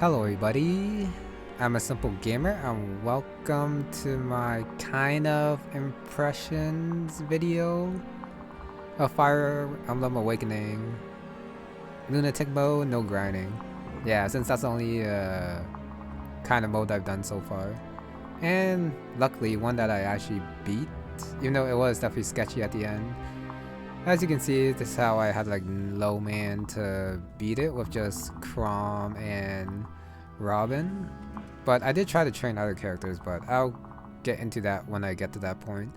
Hello everybody, I'm a simple gamer and welcome to my kind of impressions video of Fire Emblem Awakening. Lunatic mode, no grinding. Yeah, since that's the only kind of mode I've done so far. And luckily one that I actually beat, even though it was definitely sketchy at the end. As you can see, this is how I had like low man to beat it with just Chrom and Robin. But I did try to train other characters, but I'll get into that when I get to that point.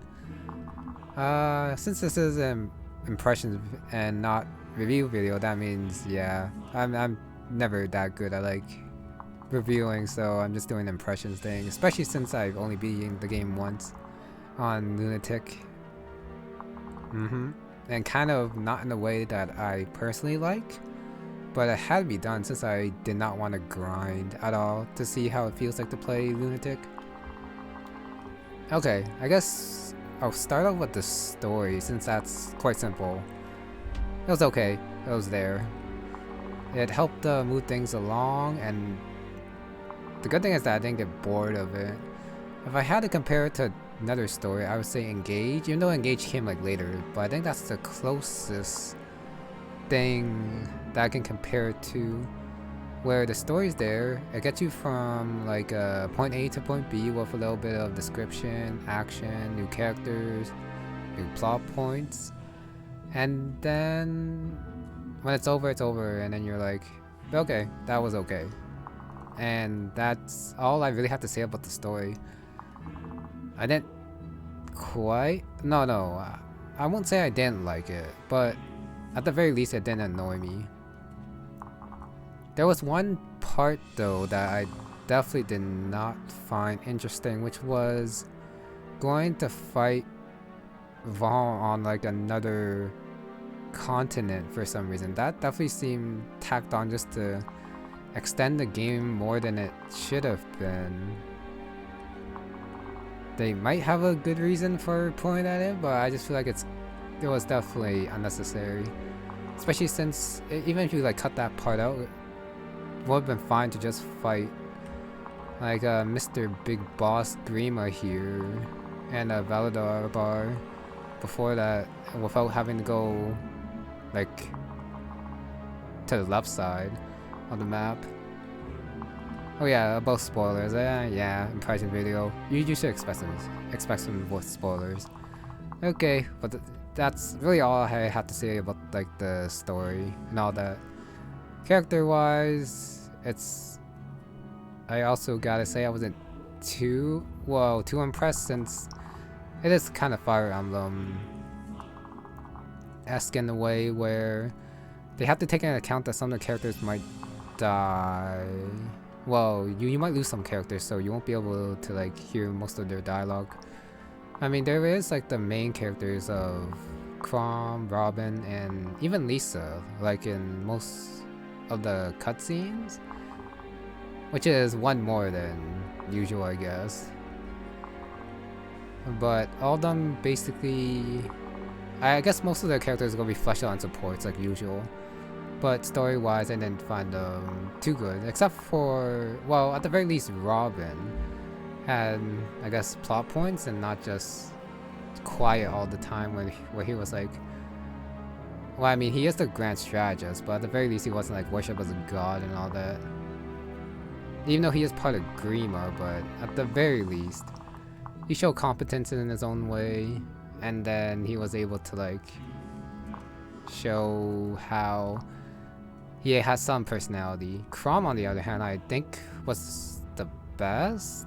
Since this is an impressions and not review video, that means yeah, I'm never that good at like reviewing, so I'm just doing the impressions thing, especially since I've only beaten the game once on Lunatic. And kind of not in a way that I personally like, but it had to be done since I did not want to grind at all to see how it feels like to play Lunatic. Okay, I guess I'll start off with the story since that's quite simple. It was okay, it was there. It helped move things along, and the good thing is that I didn't get bored of it. If I had to compare it to another story, I would say Engage, even though Engage came like later, but I think that's the closest thing that I can compare it to, where the story's there, it gets you from like point A to point B with a little bit of description, action, new characters, new plot points, and then when it's over, and then you're like, okay, that was okay. And that's all I really have to say about the story. I didn't quite... No, I won't say I didn't like it, but at the very least it didn't annoy me. There was one part though that I definitely did not find interesting, which was going to fight Vaughn on like another continent for some reason. That definitely seemed tacked on just to extend the game more than it should have been. They might have a good reason for pulling that in, but I just feel like it was definitely unnecessary. Especially since even if you like cut that part out, it would have been fine to just fight like Mr. Big Boss Grima here and a Valadar bar before that, without having to go like to the left side of the map. Oh yeah, about spoilers. Yeah, impression video. You should expect some with spoilers. Okay, but that's really all I had to say about like the story and all that. Character-wise, I also gotta say I wasn't too impressed, since it is kind of Fire Emblem-esque in a way where they have to take into account that some of the characters might die. Well, you might lose some characters, so you won't be able to like hear most of their dialogue. I mean, there is like the main characters of Chrom, Robin, and even Lisa, like in most of the cutscenes, which is one more than usual, I guess. But all of them basically, I guess most of their characters are gonna be fleshed out on supports like usual. But story-wise, I didn't find them too good, except for, well, at the very least, Robin had, I guess, plot points and not just quiet all the time where he was like, well, I mean, he is the grand strategist, but at the very least, he wasn't like worshipped as a god and all that. Even though he is part of Grima, but at the very least, he showed competence in his own way, and then he was able to like show how he has some personality. Chrom, on the other hand, I think was the best.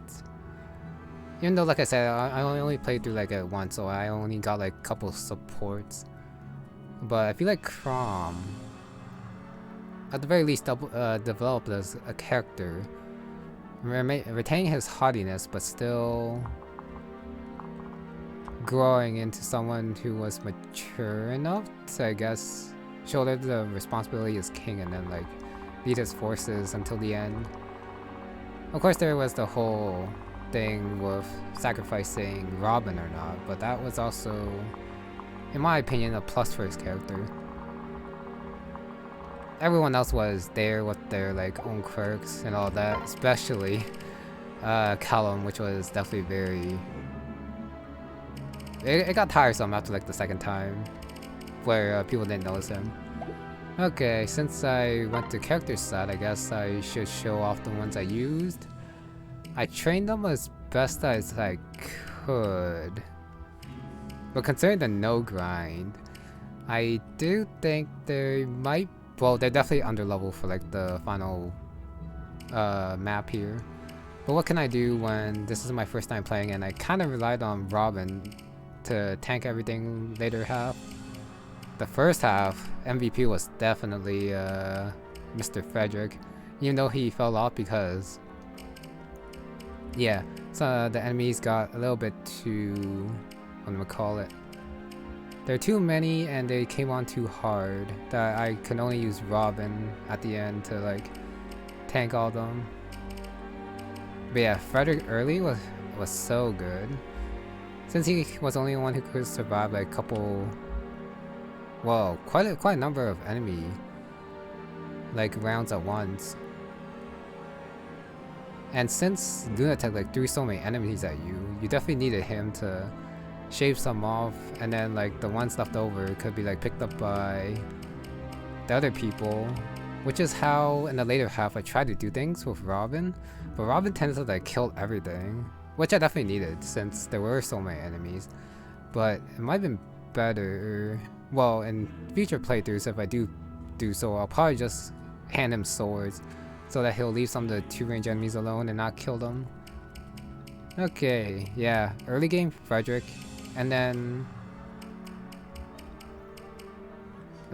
Even though, like I said, I only played through like it once, so I only got like a couple supports. But I feel like Chrom, at the very least, developed as a character, retaining his haughtiness, but still growing into someone who was mature enough to, I guess, shoulder the responsibility as king and then like lead his forces until the end. Of course, there was the whole thing with sacrificing Robin or not, but that was also, in my opinion, a plus for his character. everyone else was there with their like own quirks and all that, especially Callum, which was definitely very... It got tiresome after like the second time, where people didn't notice him. Okay, since I went to character side, I guess I should show off the ones I used. I trained them as best as I could. But considering the no grind, I do think they might... Well, they're definitely under level for like the final map here. But what can I do when this is my first time playing and I kind of relied on Robin to tank everything later half? The first half, MVP was definitely Mr. Frederick, even though he fell off because... Yeah, so the enemies got a little bit too... what am I call it? There are too many and they came on too hard that I could only use Robin at the end to like tank all them. But yeah, Frederick early was so good. Since he was the only one who could survive like a couple... Well, quite a number of enemy like rounds at once. And since Lunatic like threw so many enemies at you, you definitely needed him to shave some off, and then like the ones left over could be like picked up by the other people, which is how in the later half I tried to do things with Robin, but Robin tended to like kill everything, which I definitely needed since there were so many enemies. But it might have been better, well, in future playthroughs, if I do so, I'll probably just hand him swords so that he'll leave some of the 2-range enemies alone and not kill them. Okay, yeah, early game Frederick, and then...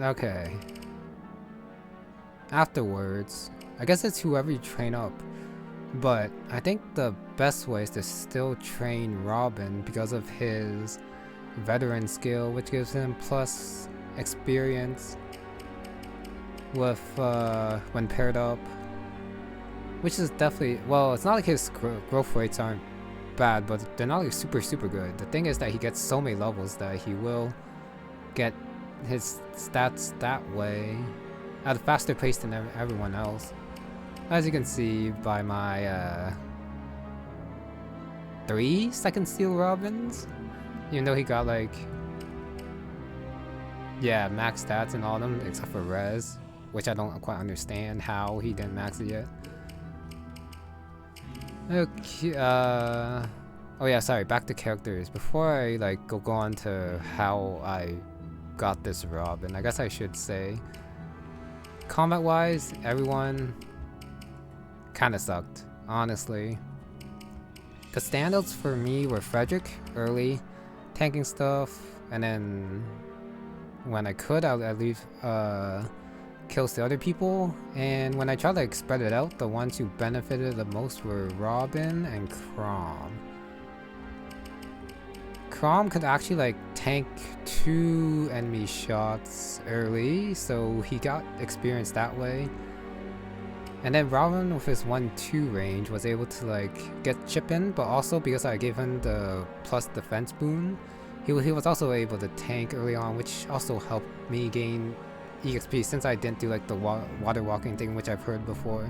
Okay. Afterwards, I guess it's whoever you train up. But I think the best way is to still train Robin because of his veteran skill, which gives him plus experience with when paired up. Which is definitely, well, it's not like his growth rates aren't bad, but they're not like super good. The thing is that he gets so many levels that he will get his stats that way at a faster pace than everyone else. As you can see by my 3 second steal Robins, even though he got like, yeah, max stats and all of them except for res, which I don't quite understand how he didn't max it yet. Okay, oh yeah, sorry, back to characters. Before I like go on to how I got this Robin, I guess I should say, combat wise, everyone kinda sucked, honestly. The standouts for me were Frederick, early, tanking stuff, and then when I could, I'd leave kills to other people, and when I tried to like spread it out, the ones who benefited the most were Robin and Chrom. Chrom could actually like tank 2 enemy shots early, so he got experience that way. And then Robin with his 1-2 range was able to like get chip in, but also because I gave him the plus defense boon, he was also able to tank early on, which also helped me gain EXP since I didn't do like the water walking thing, which I've heard before.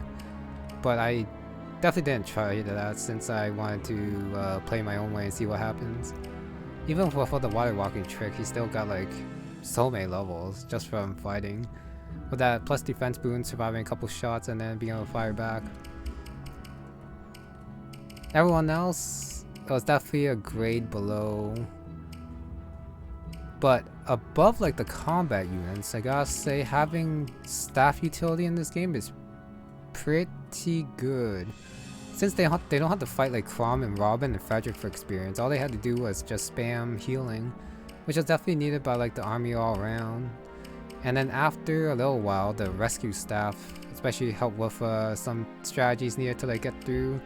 But I definitely didn't try that since I wanted to play my own way and see what happens. Even for the water walking trick, he still got like so many levels just from fighting. With that plus defense boon, surviving a couple shots, and then being able to fire back. Everyone else, it was definitely a grade below. But above like the combat units, I gotta say having staff utility in this game is pretty good. Since they don't have to fight like Chrom and Robin and Frederick for experience, all they had to do was just spam healing, which is definitely needed by like the army all around. And then after a little while, the rescue staff especially help with some strategies needed to like get through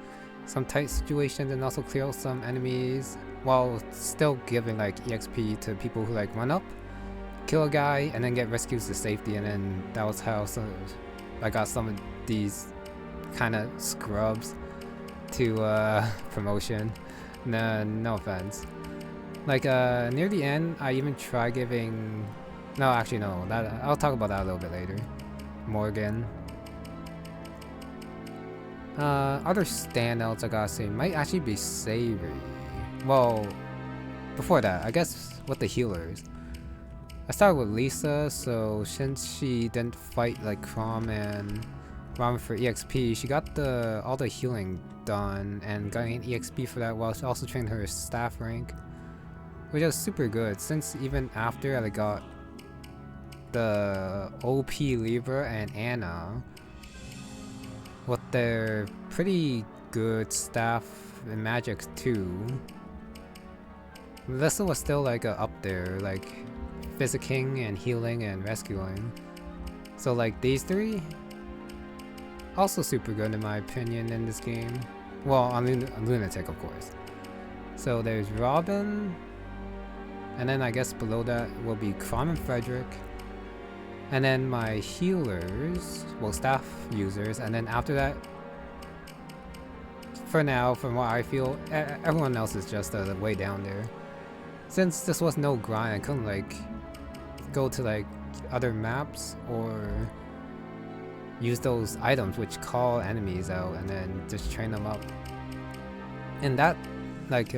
some tight situations and also clear out some enemies, while still giving like EXP to people who like run up, kill a guy, and then get rescues to safety. And then that was how I got some of these kind of scrubs to promotion. No offense. Like near the end, I even tried giving... No, actually no, I'll talk about that a little bit later. Morgan. Other standouts I gotta say might actually be Savory. Well, before that, I guess with the healers. I started with Lisa, so since she didn't fight like Chrom and Ramen for EXP, she got all the healing done and got an EXP for that while she also trained her staff rank, which was super good since even after I got the OP Libra and Anna with their pretty good staff and magic too. Melissa was still like up there, like physicking and healing and rescuing. So like these three, also super good in my opinion in this game. Well, on Lunatic of course. So there's Robin, and then I guess below that will be Chrom and Frederick. And then my healers, well staff users, and then after that, for now, from what I feel, everyone else is just way down there. Since this was no grind, I couldn't like go to like other maps or use those items which call enemies out and then just train them up. In that like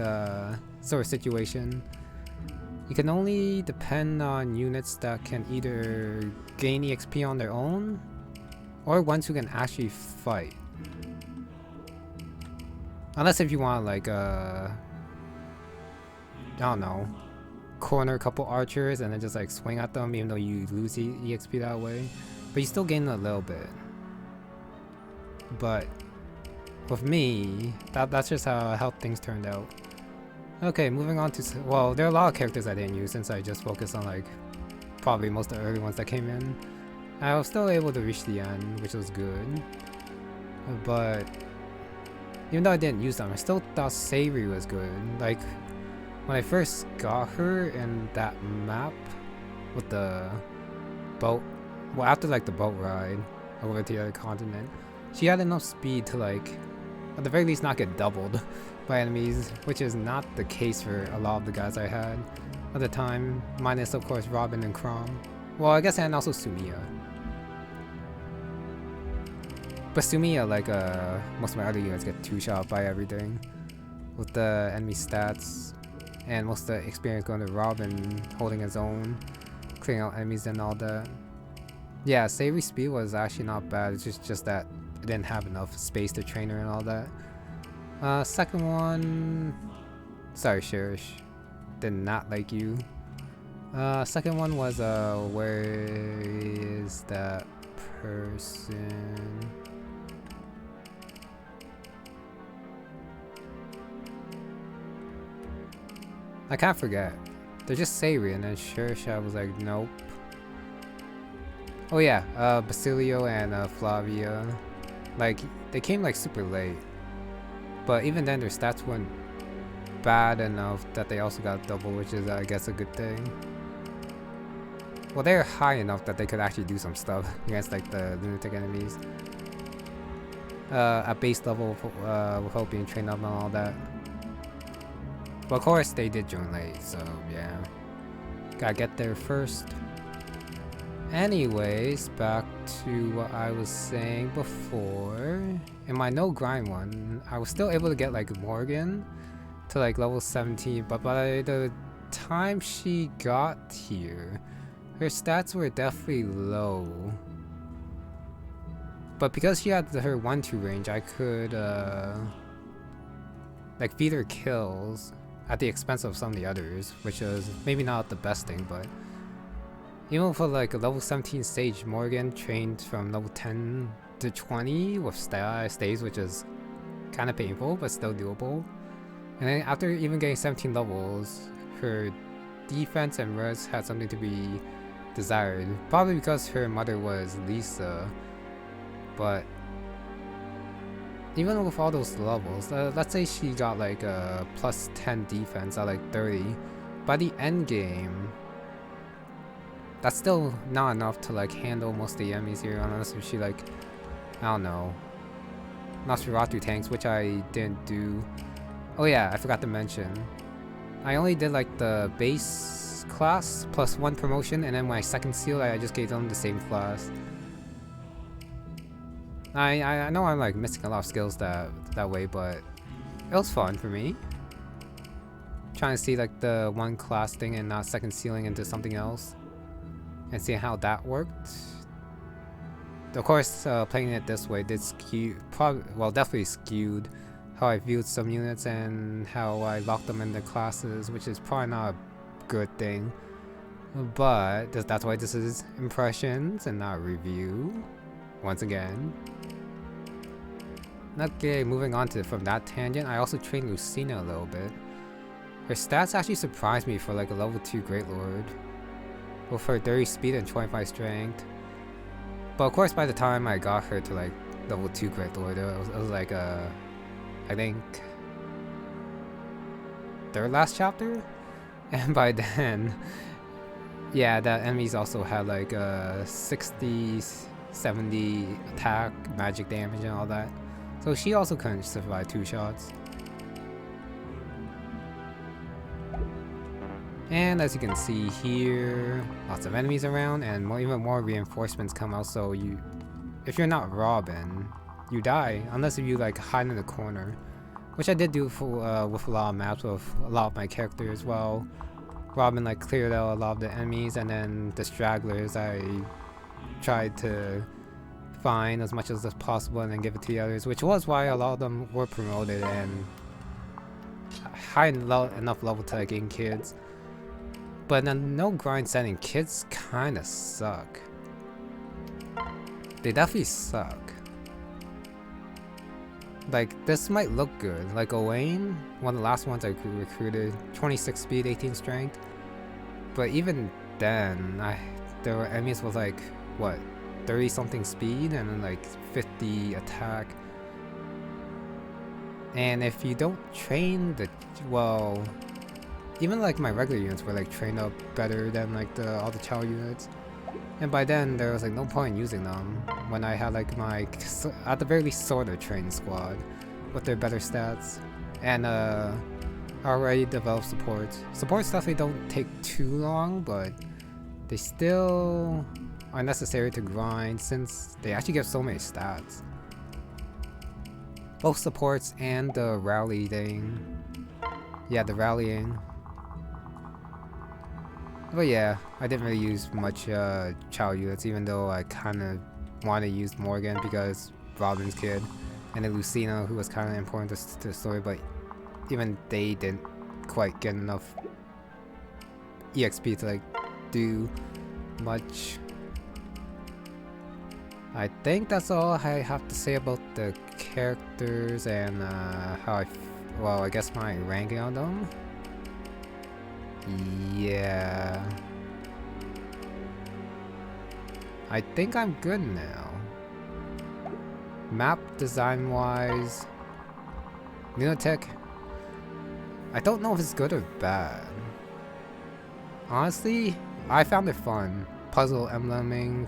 sort of situation, you can only depend on units that can either gain EXP on their own or ones who can actually fight. Unless if you want like I don't know, corner a couple archers and then just like swing at them even though you lose EXP that way. But you still gain a little bit. But with me, that's just how things turned out. Okay, moving on to, well, there are a lot of characters I didn't use since I just focused on like probably most of the early ones that came in. I was still able to reach the end, which was good. But even though I didn't use them, I still thought Savory was good. Like when I first got her in that map with the boat, well after like the boat ride over to the other continent, she had enough speed to like at the very least not get doubled by enemies, which is not the case for a lot of the guys I had at the time, minus of course Robin and Chrom. Well, I guess, and also Sumiya. But Sumiya, like most of my other units get two-shot by everything with the enemy stats, and most of the experience going to Robin holding his own, clearing out enemies and all that. Yeah, Savory's speed was actually not bad, it's just that I didn't have enough space to train her and all that. Second one, sorry Shirish, did not like you. Second one was where is that person? I can't forget. They're just Savory and then Shirish I was like nope. Oh yeah, Basilio and Flavia, like they came like super late, but even then their stats weren't bad enough that they also got double, which is I guess a good thing. Well, they're high enough that they could actually do some stuff against like the lunatic enemies at base level without being trained up and all that. But of course they did join late, so yeah, gotta get there first. Anyways, back to what I was saying before. In my no grind one, I was still able to get like Morgan to like level 17, but by the time she got here, her stats were definitely low. But because she had her 1-2 range, I could like feed her kills at the expense of some of the others, which was maybe not the best thing, but even for like a level 17 stage, Morgan trained from level 10 to 20 with stays, which is kind of painful, but still doable. And then after even getting 17 levels, her defense and res had something to be desired. Probably because her mother was Lisa. But even with all those levels, let's say she got like a plus 10 defense at like 30. By the end game, that's still not enough to like handle most of the enemies here, unless if she like, I don't know, Nosferatu tanks, which I didn't do. Oh yeah, I forgot to mention, I only did like the base class plus 1 promotion, and then my second seal I just gave them the same class. I know I'm like missing a lot of skills that way, but it was fun for me. Trying to see like the one class thing and not second sealing into something else, and seeing how that worked. Of course, playing it this way did skew, definitely skewed how I viewed some units and how I locked them in their classes, which is probably not a good thing. But that's why this is impressions and not review, once again. Okay, moving on to from that tangent, I also trained Lucina a little bit. Her stats actually surprised me for like a level 2 Great Lord, with her 30 speed and 25 strength. But of course, by the time I got her to like level 2 Great Lord, it was like I think third last chapter, and by then, yeah, the enemies also had like 60, 70 attack, magic damage, and all that. So she also couldn't survive 2 shots. And as you can see here, lots of enemies around, and even more reinforcements come out. So if you're not Robin, you die unless if you like hide in the corner, which I did do for, with a lot of maps with a lot of my characters. Well, Robin like cleared out a lot of the enemies, and then the stragglers I tried to find as much as possible and then give it to the others, which was why a lot of them were promoted and high enough level to like gain kids. But then no grind setting, kids kinda suck. They definitely suck. Like, this might look good. Like Owain, one of the last ones I recruited, 26 speed, 18 strength. But even then, there were enemies with like, what, 30 something speed and then like 50 attack. And if you don't train well, even like my regular units were like trained up better than like all the child units. And by then there was like no point in using them when I had like my, at the very least, sort of trained squad with their better stats. And already developed supports. Supports definitely don't take too long, but they still are necessary to grind since they actually give so many stats. Both supports and the rally thing. Yeah, the rallying. But yeah, I didn't really use much child units, even though I kind of want to use Morgan because Robin's kid, and then Lucina, who was kind of important to the story, but even they didn't quite get enough EXP to like do much. I think that's all I have to say about the characters and how I guess my ranking on them. Yeah, I think I'm good now. Map design wise, Lunatic, I don't know if it's good or bad. Honestly, I found it fun. Puzzle embleming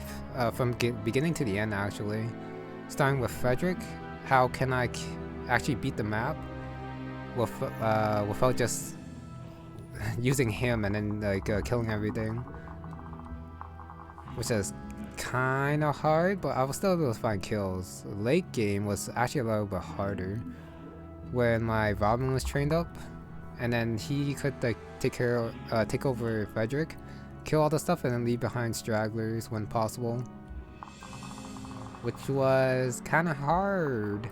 from beginning to the end, actually. Starting with Frederick, how can I actually beat the map without just using him and then like killing everything, which is kind of hard, but I was still able to find kills. Late game was actually a little bit harder when my Robin was trained up, and then he could like take over Frederick, kill all the stuff, and then leave behind stragglers when possible, which was kind of hard,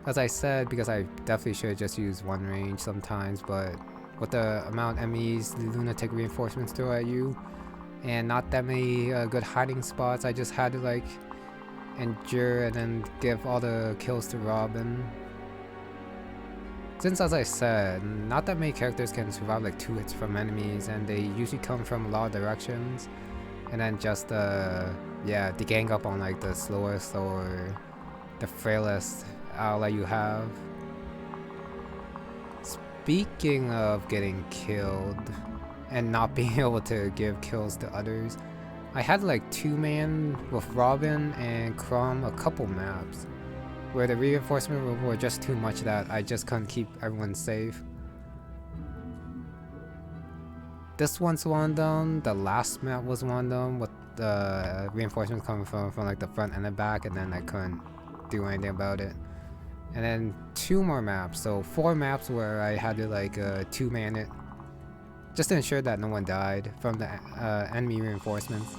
as I said, because I definitely should just use one range sometimes, but with the amount of enemies the Lunatic reinforcements throw at you, and not that many good hiding spots, I just had to like endure and then give all the kills to Robin. Since, as I said, not that many characters can survive like 2 hits from enemies, and they usually come from a lot of directions, and then just yeah, they gang up on like the slowest or the frailest ally you have. Speaking of getting killed and not being able to give kills to others, I had like 2-man with Robin and Crumb a couple maps where the reinforcements were just too much that I just couldn't keep everyone safe. This one's one of them, the last map was one of them with the reinforcements coming from like the front and the back, and then I couldn't do anything about it. And then 2 more maps, so 4 maps where I had to like 2-man it, just to ensure that no one died from the enemy reinforcements.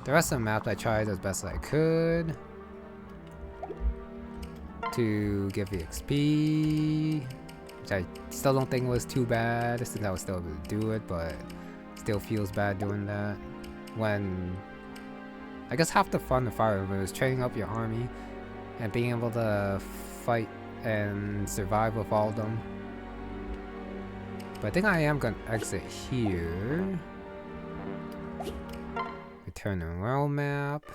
The rest of the maps I tried as best as I could to give the XP, which I still don't think was too bad since I was still able to do it, but still feels bad doing that. When I guess half the fun of Fire Emblem was training up your army and being able to fight and survive with all of them. But I think I am gonna exit here. Return to realm map.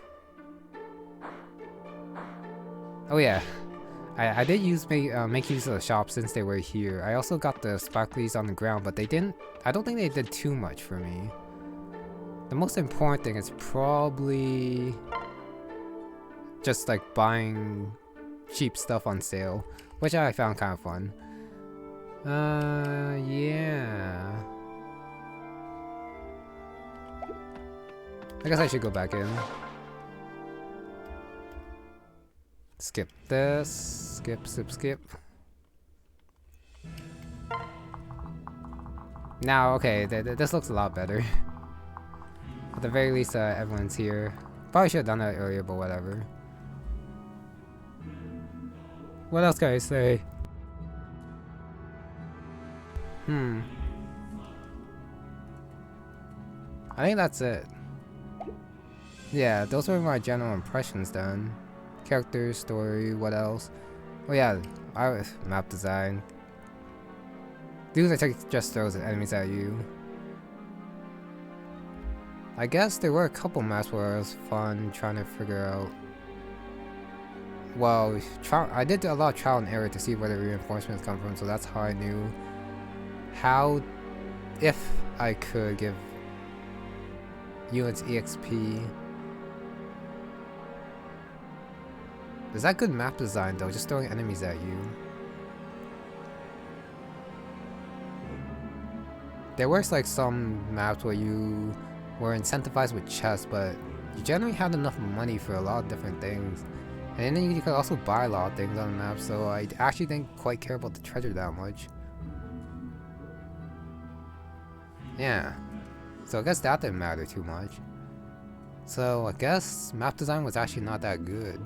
Oh yeah, I did use make use of the shop since they were here. I also got the sparklies on the ground, but they didn't. I don't think they did too much for me. The most important thing is probably just like buying cheap stuff on sale, which I found kind of fun. Yeah. I guess I should go back in. Skip this. Skip. Now, okay, this looks a lot better. At the very least, everyone's here. Probably should have done that earlier, but whatever. What else can I say? I think that's it. Yeah, those were my general impressions then. Characters, story, what else? Oh yeah, map design. Dude, that just throws enemies at you. I guess there were a couple maps where it was fun trying to figure out. Well, I did a lot of trial and error to see where the reinforcements come from, so that's how I knew if I could give units EXP. Is that good map design though? Just throwing enemies at you. There were like some maps where you were incentivized with chests, but you generally had enough money for a lot of different things. And then you could also buy a lot of things on the map, so I actually didn't quite care about the treasure that much. Yeah. So I guess that didn't matter too much. So I guess map design was actually not that good.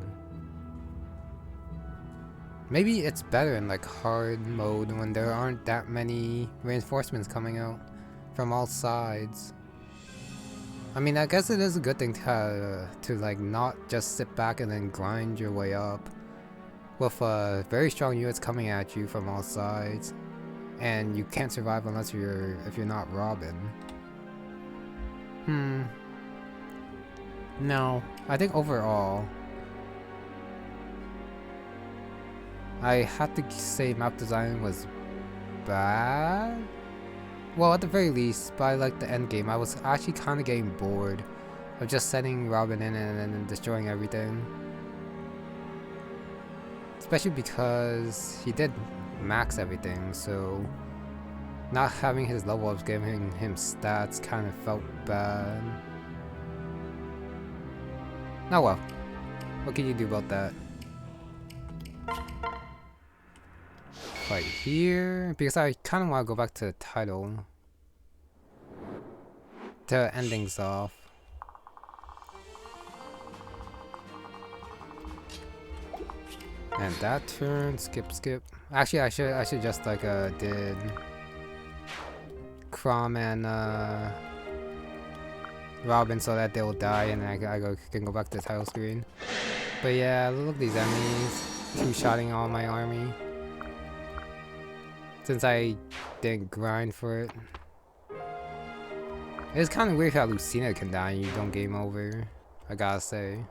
Maybe it's better in like hard mode when there aren't that many reinforcements coming out from all sides. I mean, I guess it is a good thing to like not just sit back and then grind your way up with very strong units coming at you from all sides, and you can't survive unless if you're not Robin. No, I think overall I had to say map design was bad. Well, at the very least, by like the end game, I was actually kind of getting bored of just sending Robin in and then destroying everything. Especially because he did max everything, so not having his level ups giving him stats kind of felt bad. Oh well, what can you do about that? Right here, because I kind of want to go back to the title to end things off. And that turn, skip. Actually, I should just like did Crom and Robin so that they'll die, and then I can go back to the title screen. But yeah, look at these enemies, two-shotting all my army. Since I didn't grind for it. It's kind of weird how Lucina can die and you don't game over, I gotta say.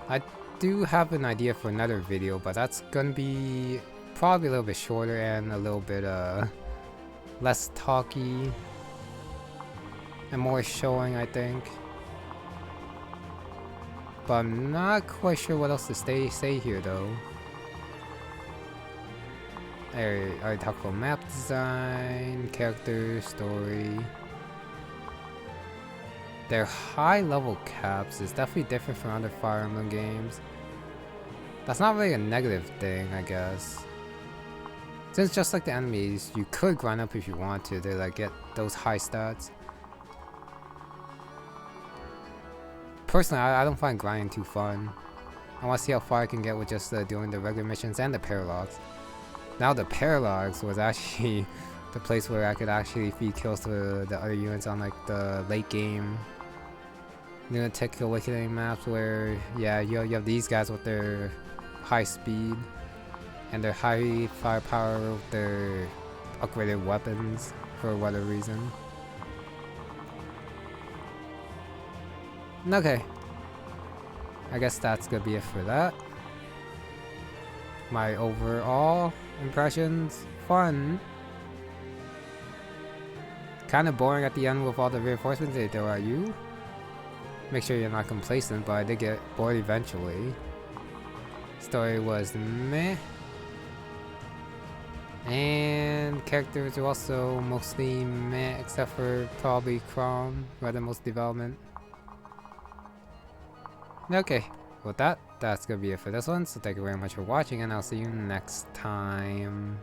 I do have an idea for another video, but that's gonna be probably a little bit shorter and a little bit less talky and more showing, I think. But I'm not quite sure what else to say here though. I talk about map design, character, story. Their high level caps is definitely different from other Fire Emblem games. That's not really a negative thing, I guess. Since just like the enemies, you could grind up if you want to like get those high stats. Personally, I don't find grinding too fun. I want to see how far I can get with just doing the regular missions and the paralogs. Now the paralogs was actually the place where I could actually feed kills to the other units on like the late game Lunatic Awakening maps where, yeah, you have these guys with their high speed and their high firepower with their upgraded weapons for whatever reason. Okay. I guess that's gonna be it for that. My overall impressions, fun. Kinda boring at the end with all the reinforcements they throw at you. Make sure you're not complacent, but I did get bored eventually. Story was meh. And characters were also mostly meh, except for probably Crom, who had the most development. Okay, with that, that's gonna be it for this one, so thank you very much for watching, and I'll see you next time.